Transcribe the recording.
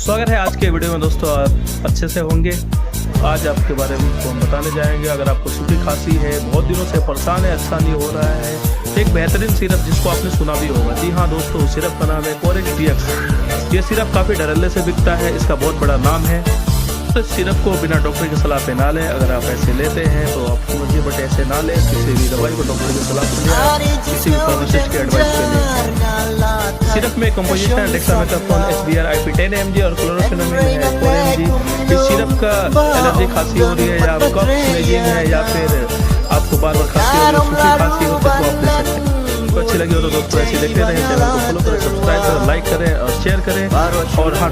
स्वागत है आज के वीडियो में दोस्तों। आप अच्छे से होंगे। आज आपके बारे में हम बताने जाएंगे। अगर आपको सूखी खांसी है, बहुत दिनों से परेशान है, अच्छा नहीं हो रहा है, तो एक बेहतरीन सिरप जिसको आपने सुना भी होगा। जी हाँ दोस्तों, सिरप का नाम है कोरेक्स DX। ये सिरप काफ़ी डरल्ले से बिकता है, इसका बहुत बड़ा नाम है। तो इस सिरप को बिना डॉक्टर की सलाह पे ना लें। अगर आप ऐसे लेते हैं तो आप समझिए, बट ऐसे ना लें। किसी भी दवाई को डॉक्टर की सलाह से लें, किसी भी फार्मासिस्ट के एडवाइस पे लें। सिरप में कंपोजिशन है डेक्सामेथासोन HBr IP10 mg और क्लोरोफेनेमिन है 4 mg। इस सिरप का एलर्जी खांसी हो रही है, या कफ स्नेजिंग है, या फिर आपको बार बार खांसी हो रही है, सूखी खांसी हो, तो आप ले सकते हैं। तो अच्छी लगी हो तो दोस्तों ऐसे देखते रहें। चैनल को फॉलो करें, सब्सक्राइब करें, लाइक करें और शेयर करें। और हाँ